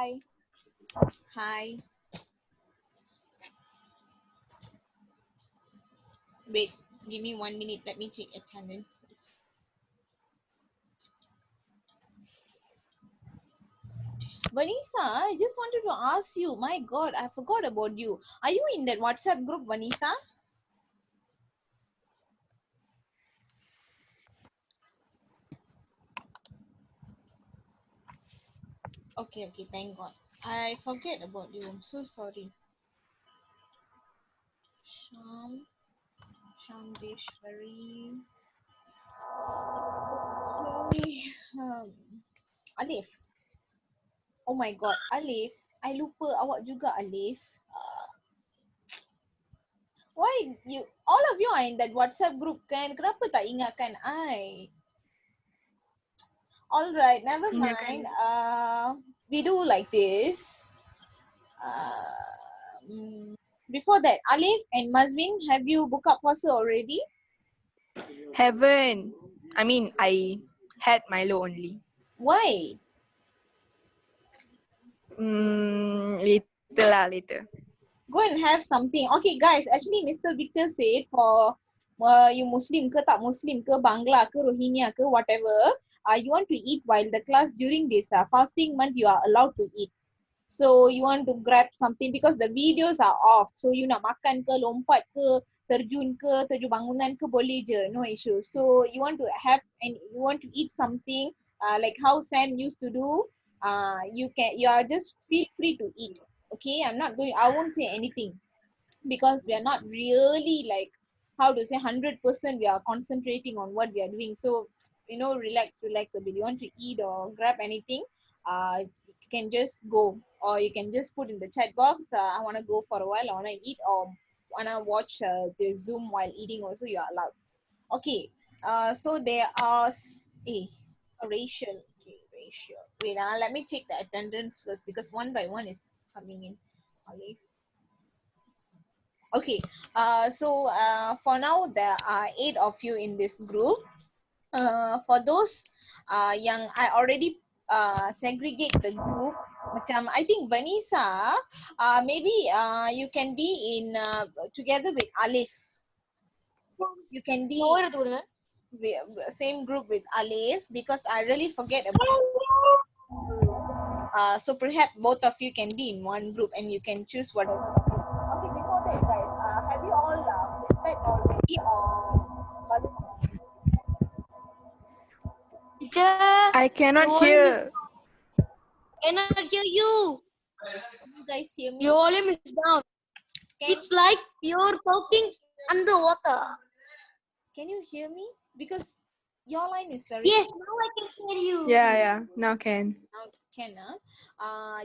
Hi. Hi. Wait, give me 1 minute. Let me check attendance first. Vanessa, I just wanted to ask you. My God, I forgot about you. Are you in that WhatsApp group, Vanessa? Okay, thank God. I forget about you. I'm so sorry. Shamdeshwari. Okay. Alif. Oh my God, Alif. I lupa awak juga, Alif. Why you all of you are in that WhatsApp group kan? Kenapa tak ingatkan I? All right, never mind. We do like this. Before that, Alif and Mazwin, have you booked up puasa already? Haven't. I mean, I had Milo only. Why? Later. Go and have something. Okay, guys. Actually, Mr. Victor said for you Muslim ke tak Muslim ke Bangla ke Rohingya ke whatever, you want to eat while the class during this fasting month, you are allowed to eat. So you want to grab something because the videos are off. So you nak makan ke, lompat ke, terjun bangunan ke boleh je, no issue. So you want to have and you want to eat something like how Sam used to do. You are just feel free to eat. Okay, I won't say anything because we are not really like how to say 100% we are concentrating on what we are doing. So relax a bit. You want to eat or grab anything, you can just go, or you can just put in the chat box, I want to go for a while, I want to eat, or want to watch the Zoom while eating also, you are allowed. Okay, so there are a ratio. Okay, ratio. Wait, let me check the attendance first because one by one is coming in. Okay. Okay, so for now there are 8 of you in this group. For those yang I already segregate the group, macam I think Vanessa, maybe you can be in together with Alif. You can be same group with Alif because I really forget about. So perhaps both of you can be in one group and you can choose whatever. Okay, before that, guys, have you all prepared already or? Teacher, I cannot hear. cannot hear you. Can you guys hear me? Your volume is down. It's like you're talking underwater. Can you hear me? Because your line is very. Yes, now I can hear you. Yeah. Now can. Now can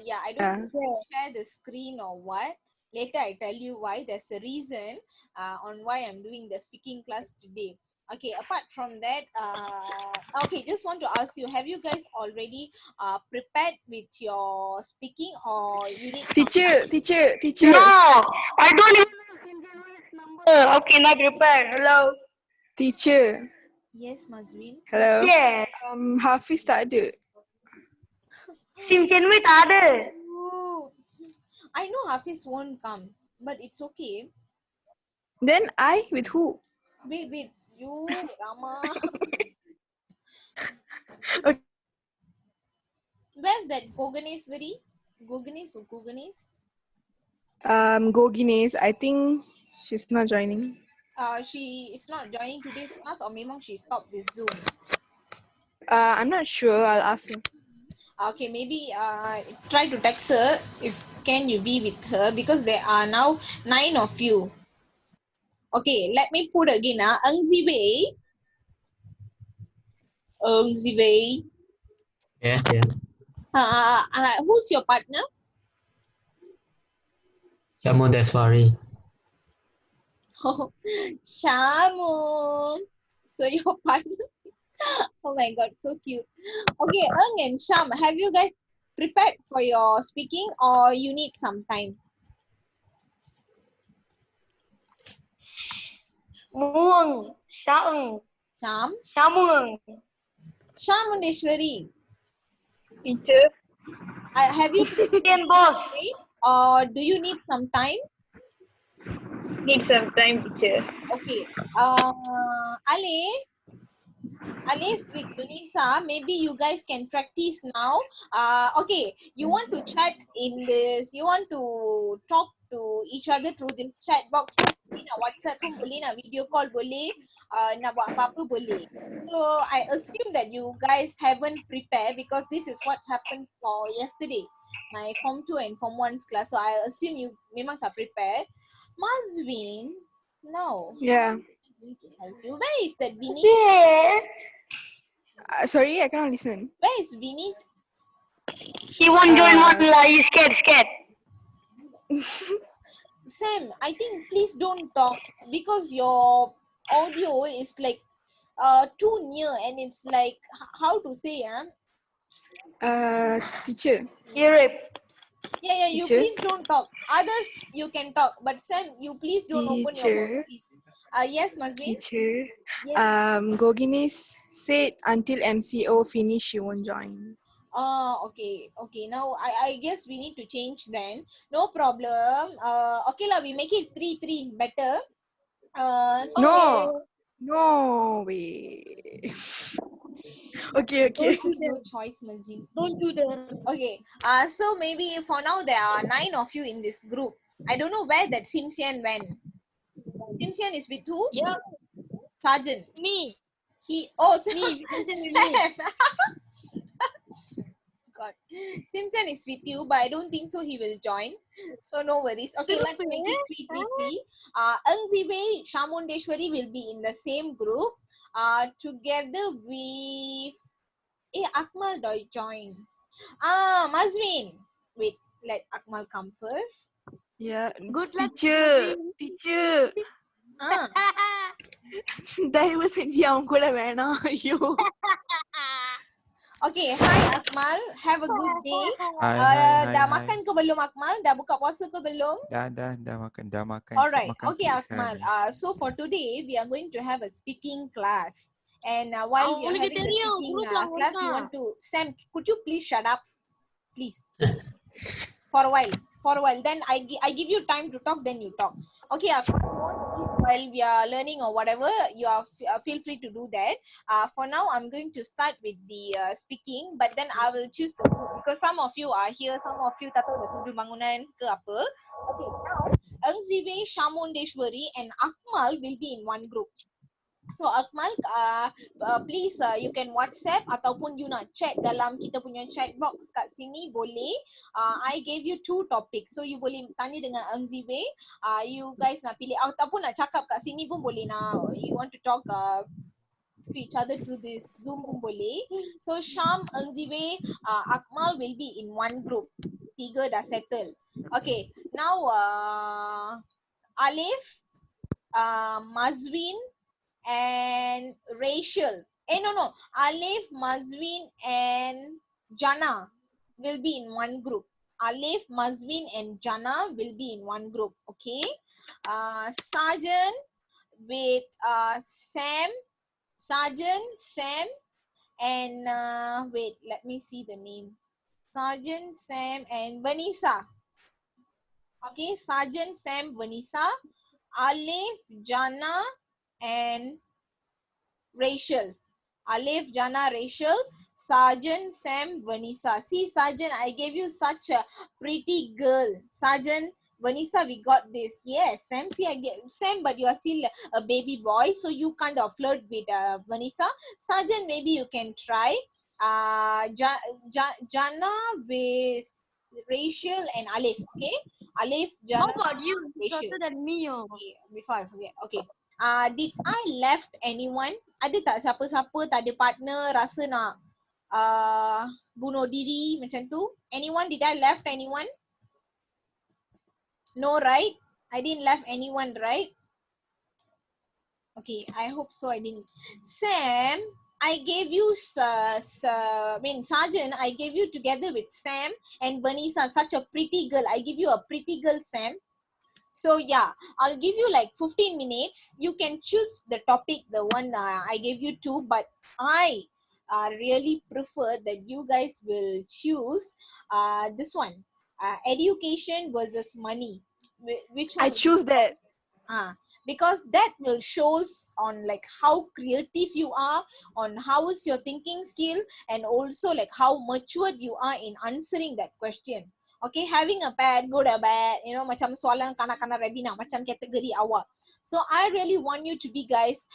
yeah, I don't share the screen or what. Later I tell you why. There's a reason on why I'm doing the speaking class today. Okay, apart from that, okay, just want to ask you, have you guys already prepared with your speaking or you need Teacher. No, I don't even know Cinder's number. Okay, not prepared. Hello. Teacher. Yes, Mazwin. Hello. Yes. Hafiz tak ada. Sim Chenwei tak ada. Oh, I know Hafiz won't come, but it's okay. Then I with who? Wait, you, Rama. Okay. Where's that Goganeswari? Goganes or Goganes? Gogines. I think she's not joining. She is not joining today's class or maybe she stopped this Zoom. I'm not sure. I'll ask her. Okay, maybe try to text her if can you be with her because there are now 9 of you. Okay, let me put again. Eng Ziwei. Eng Ziwei. Yes. Who's your partner? Shamu Deswari. Oh, Shamu. So your partner. Oh my god, so cute. Okay, Eng and Sham, have you guys prepared for your speaking or you need some time? Muang, Shaung, Sham? Shamuang. Shamundeshwari. Teacher. Have you Indian boss. or do you need some time? Need some time, teacher. Okay. Alif with Vanessa, maybe you guys can practice now. Okay, you want to chat in this, you want to talk to each other through this chat box pun boleh, nak WhatsApp pun boleh, nak video call boleh, nak buat apa-apa boleh. So I assume that you guys haven't prepared because this is what happened for yesterday. My Form 2 and Form 1's class. So I assume you memang tak prepare. Mazwin, no. Yeah. I'm going to help you. Where is that Vinny? Yes. Sorry, I cannot listen. Where is Vinny? He won't join one. He's scared. Sam, I think please don't talk because your audio is like too near and it's like how to say Teacher. Hear it. Yeah, you Teacher? please don't talk. Others you can talk, but Sam, you please don't open your Teacher? mouth, please. Yes, Mazwin? Teacher. Yes. Goginis said until MCO finish, she won't join. Okay. Now I guess we need to change then. No problem. Okay lah, we make it 3-3 better. No way. Okay. No choice, Mazwin. Don't do that. Okay. So maybe for now there are 9 of you in this group. I don't know where that Simsian went. Simsian is with who? Yeah. Sergeant. Me. Sam. Me. God. Simpson is with you, but I don't think so he will join. So no worries. Okay, let's make it 3-3-3. Eng Ziwei, Shamundeshwari will be in the same group. Together with Akmal join. Mazwin. Wait, let Akmal come first. Yeah. Good luck. Teacher. தயவு செஞ்சு அவன் கூட வேணாம் ஐயோ. Okay, hi Akmal. Have a good day. Dah makan ke belum Akmal? Dah buka puasa ke belum? Dah makan. Alright. Makan Okay cake Akmal. sekarang. So for today, we are going to have a speaking class. And while we are having the speaking class, we want to... Sam, could you please shut up? Please. For a while. Then I give you time to talk, then you talk. Okay Akmal. While we are learning or whatever, you are feel free to do that. For now, I'm going to start with the speaking, but then I will choose the group because some of you are here, some of you tak tahu dah tuju bangunan ke apa. Okay, now Eng Ziwei, Shamundeshwari and Akmal will be in one group. So Akmal, please you can WhatsApp ataupun you nak chat dalam kita punya chat box kat sini boleh. I gave you 2 topics. So you boleh tanya dengan Eng Ziwei. You guys nak pilih ataupun nak cakap kat sini pun boleh nak. You want to talk to each other through this Zoom pun boleh. So Sham, Eng Ziwei, Akmal will be in one group. 3 dah settle. Okay, now Alif, Mazwin and Rachel. No. Alif, Mazwin and Jana will be in one group. Alif, Mazwin and Jana will be in one group. Okay. Sergeant with Sam, and wait, let me see the name. Sergeant, Sam and Vanessa. Okay, Sergeant, Sam, Vanessa, Alif, Jana and Rachel. Alif, Jana, Rachel, Sergeant, Sam, Vanessa. See, Sergeant, I gave you such a pretty girl. Sergeant, Vanessa, we got this. Yes, Sam, see, Sam, but you are still a baby boy, so you kind of flirt with Vanessa. Sergeant, maybe you can try. Jana with Rachel and Alif. Okay, Alif, Jana. How about you? Rachel. Shorter than me. Okay, before I forget. Okay. Did I left anyone? Ada tak siapa-siapa tak ada partner rasa nak bunuh diri macam tu? Anyone? Did I left anyone? No, right? I didn't left anyone, right? Okay, I hope so. I didn't. Sam, I gave you Sergeant, I gave you together with Sam and Vanessa, such a pretty girl. I give you a pretty girl, Sam. So yeah, I'll give you like 15 minutes. You can choose the topic, the one I gave you 2, but I really prefer that you guys will choose this one, education versus money. Which I one? choose that. Because that will shows on like how creative you are, on how is your thinking skill, and also like how matured you are in answering that question. Okay, having a bad, good or bad, you know, macam soalan kanak-kanak Rebina, macam kategori awak. So I really want you to be guys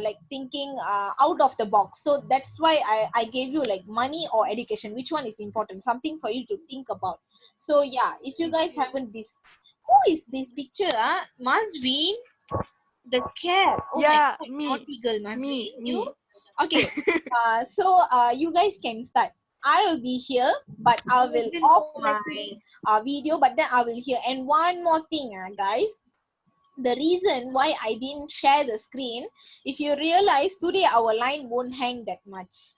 like thinking out of the box. So that's why I gave you like money or education. Which one is important? Something for you to think about. So yeah, if you guys haven't this, who is this picture? Mazvin, the cat. Oh Yeah, my god, me. naughty girl, Mazvin. Me. You? Okay. So you guys can start. I will be here, but I will off my video, but then I will hear. And one more thing, guys. The reason why I didn't share the screen, if you realize today our line won't hang that much.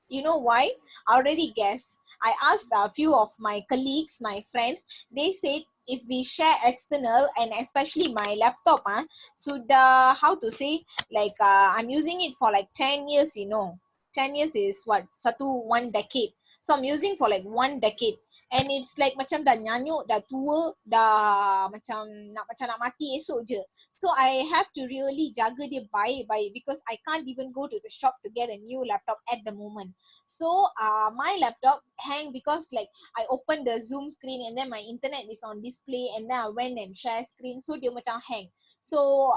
You know why? I already guess. I asked a few of my colleagues, my friends. They said if we share external and especially my laptop, how to say, like I'm using it for like 10 years, you know. 10 years is what? 1 decade. So I'm using for like 1 decade. And it's like macam dah nyanyuk, dah tua, dah macam nak mati esok je. So I have to really jaga dia baik-baik because I can't even go to the shop to get a new laptop at the moment. So my laptop hang because like I opened the Zoom screen and then my internet is on display and then I went and share screen, so dia macam hang. So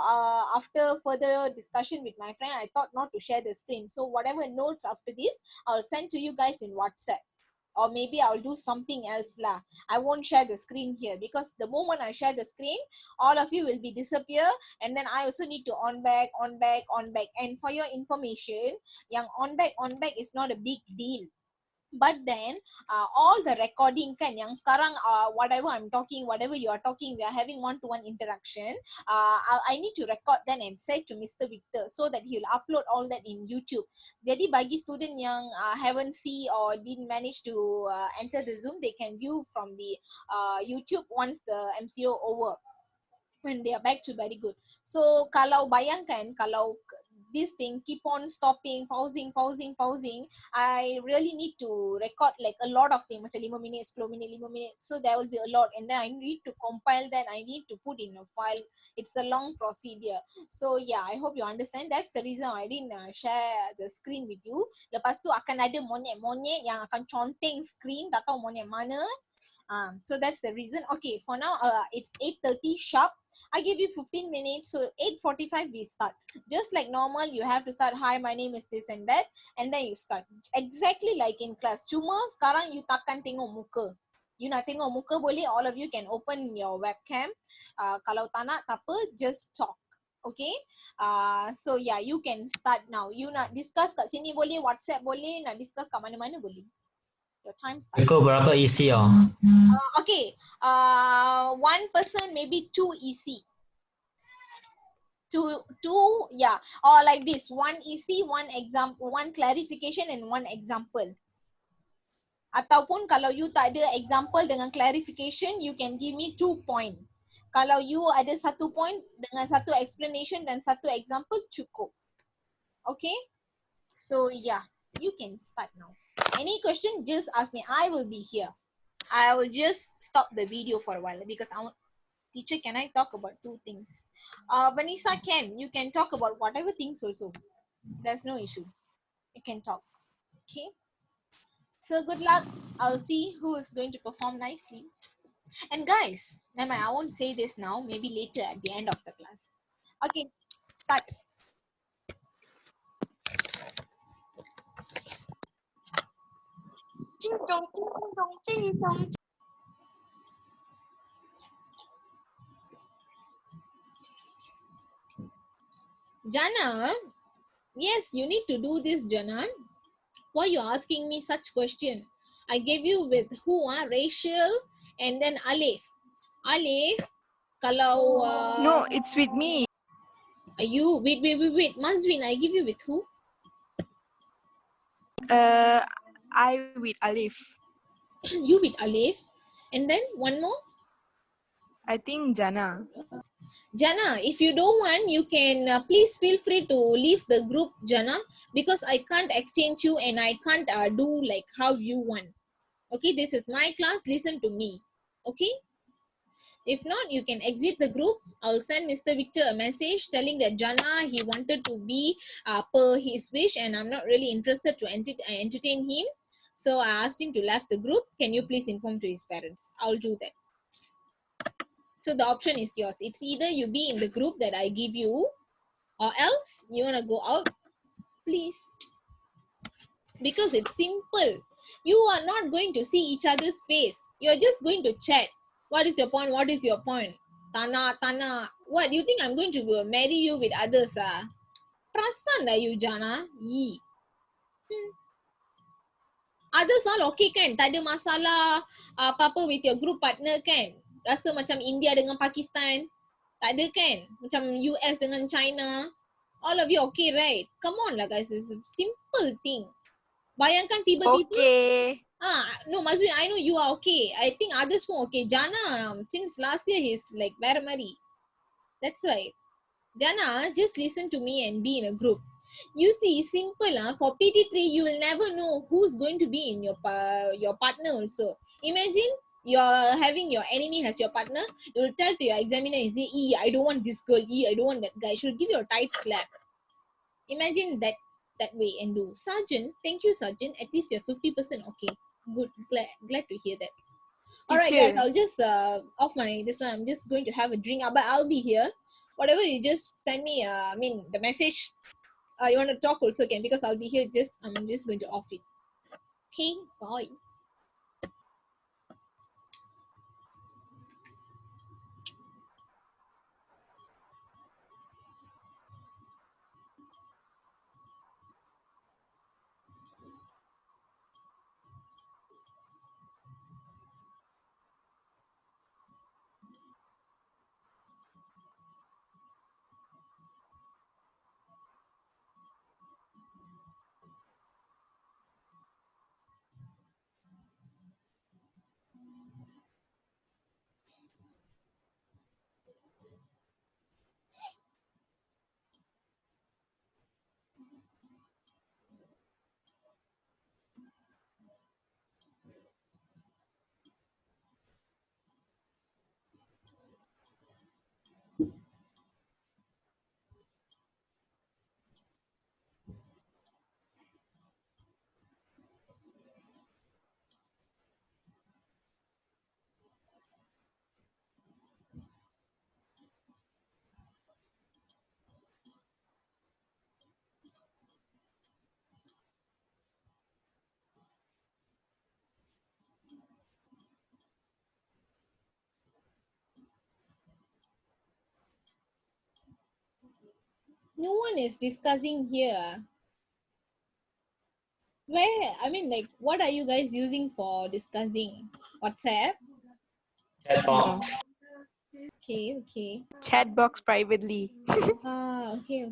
after further discussion with my friend, I thought not to share the screen. So whatever notes after this, I'll send to you guys in WhatsApp. Or maybe I'll do something else lah. I won't share the screen here because the moment I share the screen, all of you will be disappear, and then I also need to on back. And for your information, yang on back is not a big deal. But then all the recording kan yang sekarang whatever I'm talking, whatever you are talking, we are having one-to-one interaction. I need to record then and send to Mr. Victor so that he will upload all that in YouTube. Jadi bagi student yang haven't see or didn't manage to enter the Zoom, they can view from the YouTube once the MCO over. When they are back to very good. So kalau bayangkan, kalau this thing keep on stopping, pausing, I really need to record like a lot of things, macam 5 minit, 10 minit, 5 minit. So there will be a lot, and then I need to compile that, I need to put in a file. It's a long procedure. So yeah, I hope you understand. That's the reason I didn't share the screen with you. Lepas tu akan ada monyet-monyet yang akan conteng screen, tak tahu monyet mana. So that's the reason. Okay, for now it's 8:30 sharp. I give you 15 minutes, so 8:45 we start. Just like normal, you have to start, hi, my name is this and that, and then you start. Exactly like in class. Cuma sekarang you takkan tengok muka. You nak tengok muka boleh, all of you can open your webcam. Kalau tak nak, tak apa, just talk. Okay, so yeah, you can start now. You nak discuss kat sini boleh, WhatsApp boleh, nak discuss kat mana-mana boleh. Your time starts. Kau berapa isi oh? Okay, one person maybe 2 EC. Two, yeah, or like this, 1 EC, 1 example, 1 clarification and 1 example. Ataupun kalau you tak ada example dengan clarification, you can give me 2 point. Kalau you ada 1 point dengan 1 explanation dan 1 example, cukup. Okay, so yeah, you can start now. Any question, just ask me. I will be here. I will just stop the video for a while because I want, teacher, can I talk about 2 things? Vanessa, you can talk about whatever things also. There's no issue. You can talk. Okay. So good luck. I'll see who is going to perform nicely. And guys, never mind, I won't say this now. Maybe later at the end of the class. Okay, start. Jana, yes, you need to do this, Jana. Why you asking me such question? I gave you with who? Rachel and then Alif. Alif, kalau No, it's with me. you wait. Mazwin, I give you with who? I with Alif. You with Alif, and then one more. I think Jana. Jana, if you don't want, you can please feel free to leave the group, Jana, because I can't exchange you and I can't do like how you want. Okay, this is my class. Listen to me. Okay. If not, you can exit the group. I'll send Mr. Victor a message telling that Jana, he wanted to be per his wish and I'm not really interested to entertain him. So I asked him to leave the group. Can you please inform to his parents? I'll do that. So the option is yours. It's either you be in the group that I give you or else you want to go out, please. Because it's simple. You are not going to see each other's face. You're just going to chat. What is your point? What is your point? Tana. What, do you think I'm going to marry you with others? Perasan lah you, Jana. Yee. Others all okay kan? Tak ada masalah apa-apa with your group partner kan? Rasa macam India dengan Pakistan? Tak ada kan? Macam US dengan China? All of you okay, right? Come on lah guys, it's a simple thing. Bayangkan tiba-tiba Okay. no, Mazwin, I know you are okay. I think others pun okay. Jana, since last year he's like வேற மாதிரி. That's why. Jana, just listen to me and be in a group. You see, simple for PT3 you will never know who's going to be in your partner also. Imagine you're having your enemy as your partner. You will tell to your examiner and say, I don't want this girl. I don't want that guy. Should give you a tight slap. Imagine that way and do. Sergeant, thank you, Sergeant. At least you're 50% okay. Good, glad to hear that. All right, guys, I'll just off this one. I'm just going to have a drink, but I'll be here. Whatever you just send me, the message. You want to talk also can, because I'll be here. I'm just going to off it. Okay, bye. No one is discussing here. Where, what are you guys using for discussing? WhatsApp? Chat box. Okay. Chat box privately. Okay.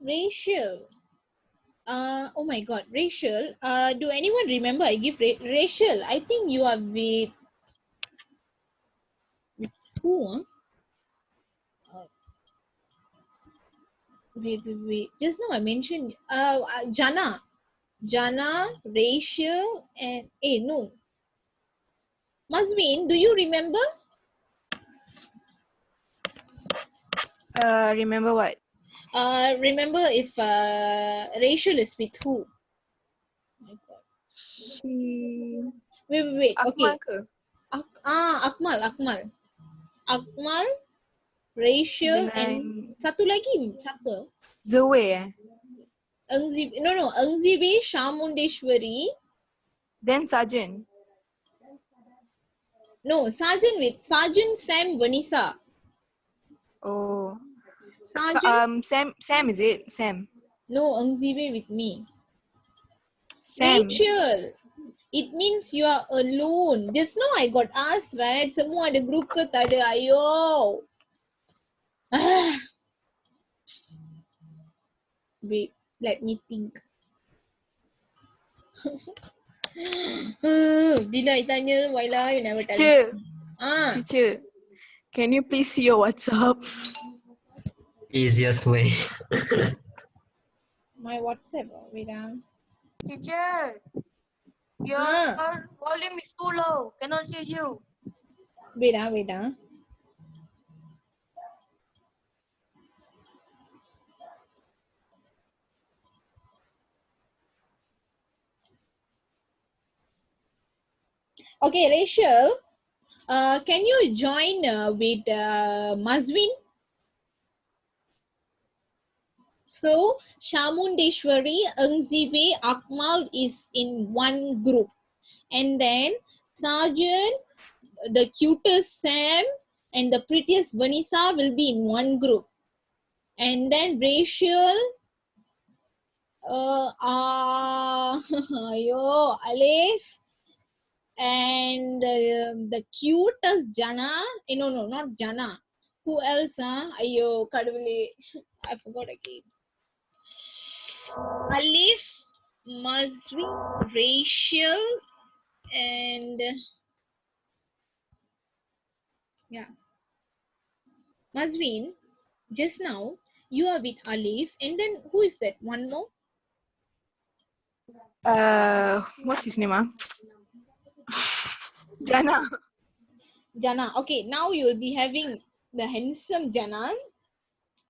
Rachel. Oh my God, Rachel. Do anyone remember I give Rachel? I think you are with who? Huh? Wait. Just now I mentioned Jana. Jana, Rachel, and no. Mazwin, do you remember? Remember what? Remember if Rachel is with who? My God. She... Wait. Okay. Akmal ke? Akmal. Akmal, Rachel, Dengan and satu lagi siapa? Zoe Engzibe, Shamundeshwari. Then Sargent. No, Sergeant Sam Vanessa. Oh. Sergeant, Sam is it? Sam. no, Engzibe with me. Sam. Rachel, it means you are alone. Just now I got asked, right? Semua ada group ke tak ada? Ayo. Wait, let me think. Bila I tanya, Waila, you never tell me. Teacher. Ah, Teacher. Can you please see your WhatsApp? Easiest way. my WhatsApp. Wait. Teacher, your volume is too low. Cannot hear you. Wait. Okay, Rachel, can you join with Mazwin? So, Shamundeshwari, Engzibe, Akmal is in one group. And then Sergeant, the cutest Sam, and the prettiest Vanessa will be in one group. And then Rachel, Alif, and the cutest Jana. No, not Jana. Who else? Ayo, kadavule. I forgot again. Alif, Mazri, Rachel, and yeah. Mazwin, just now you are with Alif, and then who is that? One more? What's his name? Jana. Jana. Okay, now you will be having the handsome Jana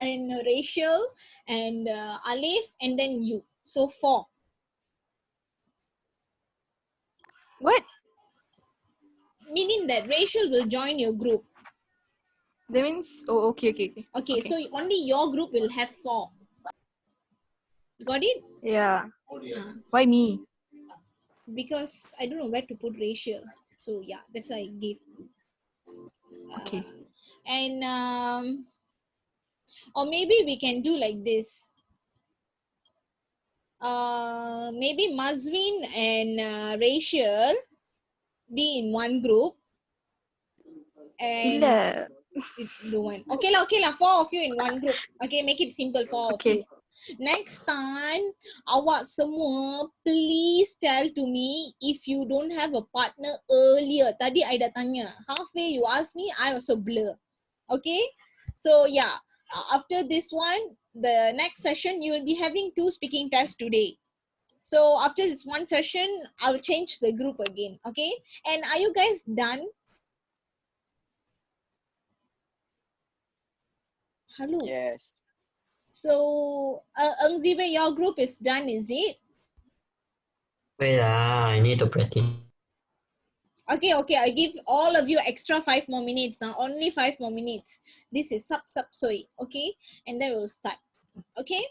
and Rachel and Alif, and then you. So 4. What? Meaning that Rachel will join your group. That means, oh, okay. Okay, so only your group will have 4. Got it? Yeah. Why me? Because I don't know where to put Rachel. So yeah, that's why I gave. Okay. And or maybe we can do like this. Maybe Mazwin and Rachel be in one group. And Illa. do one. Okay lah, 4 of you in one group. Okay, make it simple, 4 of you. Next time, awak semua, please tell to me if you don't have a partner earlier. Tadi I dah tanya. Halfway you ask me, I also blur. Okay? So yeah, after this one, the next session, you will be having 2 speaking tests today. So after this one session, I'll change the group again. Okay? And are you guys done? Hello? Yes. So, Engzibe, your group is done, is it? Wait, I need to practice. Okay, I give all of you extra 5 more minutes. Only 5 more minutes. This is sub soy. Okay, and then we'll start. Okay.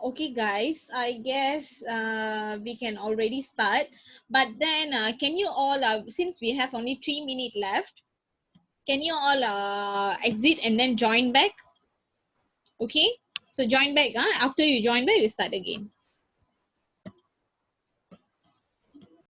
Okay guys, I guess we can already start, but then can you all since we have only 3 minutes left, can you all exit and then join back? Okay, so join back, after you join back we start again.